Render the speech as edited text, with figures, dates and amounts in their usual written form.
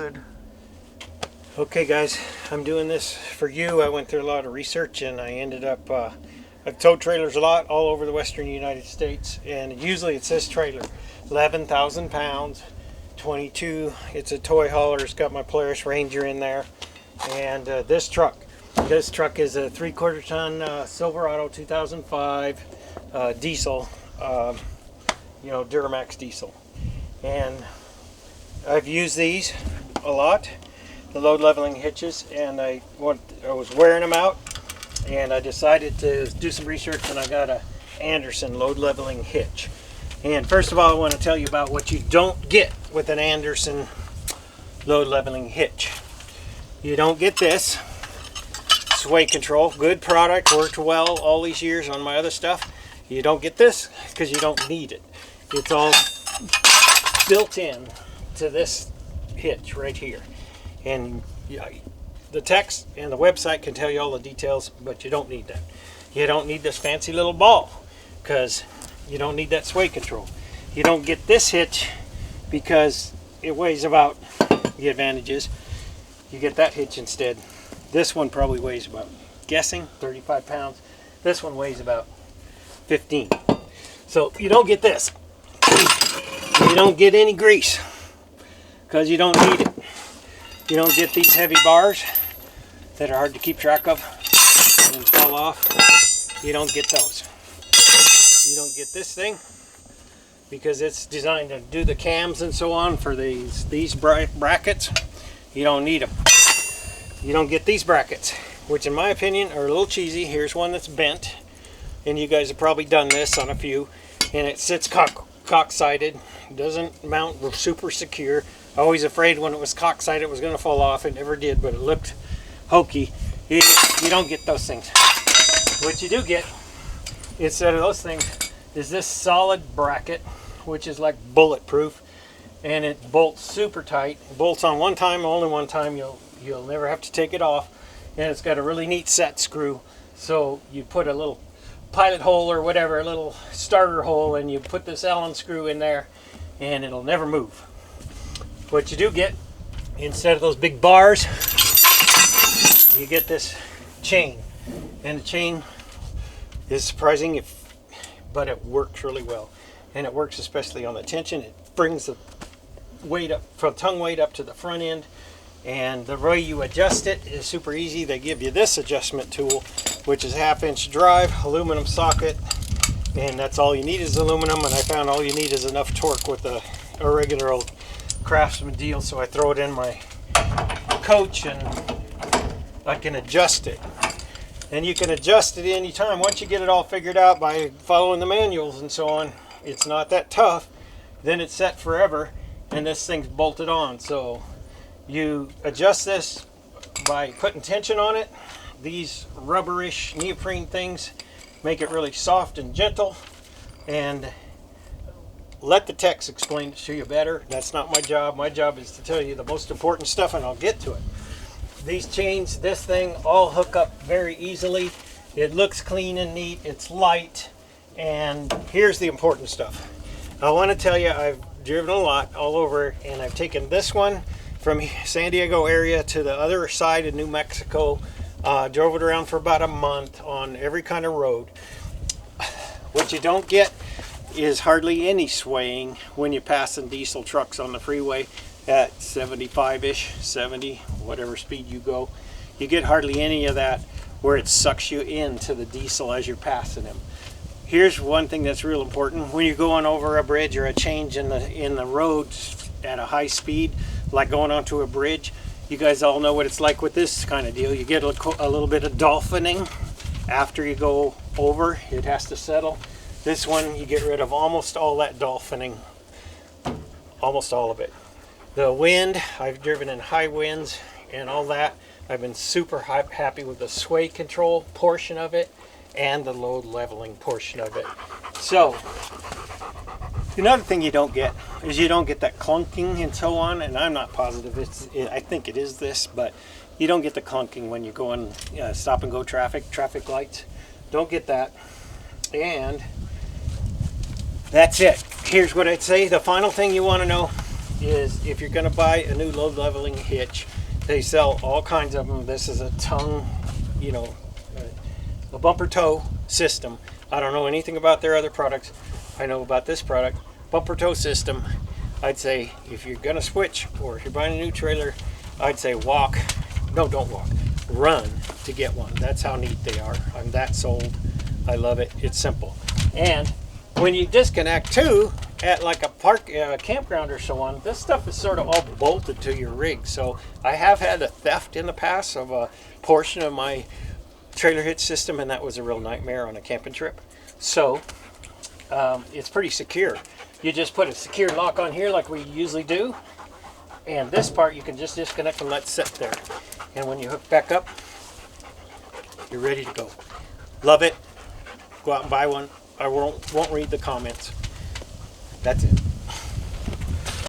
good. Okay guys, I'm doing this for you. I went through a lot of research and I ended up, I've towed trailers a lot all over the western United States, and usually it's this trailer, 11,000 pounds, 22, it's a toy hauler, it's got my Polaris Ranger in there, and this truck is a 3/4 ton Silverado 2005 diesel, Duramax diesel, and I've used these a lot, the load leveling hitches, and I was wearing them out, and I decided to do some research, and I got a Andersen load leveling hitch. And first of all, I want to tell you about what you don't get with an Andersen load leveling hitch. You don't get this sway control. Good product, worked well all these years on my other stuff. You don't get this because you don't need it. It's all built in to this hitch right here, and the text and the website can tell you all the details, but you don't need that. You don't need this fancy little ball because you don't need that sway control. You don't get this hitch because it weighs about, the advantages, you get that hitch instead. This one probably weighs about, guessing, 35 pounds. This one weighs about 15. So you don't get this. You don't get any grease because you don't need it. You don't get these heavy bars that are hard to keep track of and fall off. You don't get those. You don't get this thing because it's designed to do the cams and so on for these brackets. You don't need them. You don't get these brackets, which in my opinion are a little cheesy. Here's one that's bent, and you guys have probably done this on a few, and it sits cock-sided, doesn't mount super secure. I was always afraid when it was cock-sided it was going to fall off. It never did, but it looked hokey. You don't get those things. What you do get instead of those things is this solid bracket, which is like bulletproof, and it bolts super tight. It bolts on one time, only one time. You'll never have to take it off, and it's got a really neat set screw. So you put a little pilot hole or whatever, a little starter hole, and you put this Allen screw in there, and it'll never move. What you do get, instead of those big bars, you get this chain, and the chain is surprising, but it works really well, and it works especially on the tension. It brings the weight up, from tongue weight up to the front end, and the way you adjust it is super easy. They give you this adjustment tool, which is a 1/2-inch drive, aluminum socket, and that's all you need is aluminum, and I found all you need is enough torque with a regular old Craftsman deal, so I throw it in my coach and I can adjust it. And you can adjust it anytime. Once you get it all figured out by following the manuals and so on, it's not that tough. Then it's set forever, and this thing's bolted on. So you adjust this by putting tension on it. These rubberish neoprene things make it really soft and gentle, and let the techs explain it to you better. That's not my job. My job is to tell you the most important stuff, and I'll get to it. These chains, this thing, all hook up very easily. It looks clean and neat. It's light. And here's the important stuff. I want to tell you, I've driven a lot all over, and I've taken this one from San Diego area to the other side of New Mexico. Drove it around for about a month on every kind of road. What you don't get is hardly any swaying when you're passing diesel trucks on the freeway at 75-ish, 70, whatever speed you go. You get hardly any of that where it sucks you into the diesel as you're passing them. Here's one thing that's real important. When you're going over a bridge or a change in the road at a high speed, like going onto a bridge, you guys all know what it's like with this kind of deal. You get a little bit of dolphining after you go over. It has to settle. This one, you get rid of almost all that dolphining, almost all of it. The wind, I've driven in high winds and all that. I've been super happy with the sway control portion of it and the load leveling portion of it. So, another thing you don't get is you don't get that clunking and so on, and I'm not positive. I think it is this, but you don't get the clunking when you go in stop and go traffic lights. Don't get that. And that's it. Here's what I'd say. The final thing you want to know is if you're going to buy a new load leveling hitch, they sell all kinds of them. This is a tongue, you know, a bumper toe system. I don't know anything about their other products. I know about this product, bumper toe system. I'd say if you're going to switch, or if you're buying a new trailer, I'd say walk. No, don't walk. Run to get one. That's how neat they are. I'm that sold. I love it. It's simple. And when you disconnect too, at like a park, campground or so on, this stuff is sort of all bolted to your rig. So I have had a theft in the past of a portion of my trailer hitch system, and that was a real nightmare on a camping trip. So it's pretty secure. You just put a secure lock on here like we usually do, and this part you can just disconnect and let sit there. And when you hook back up, you're ready to go. Love it. Go out and buy one. I won't read the comments. That's it.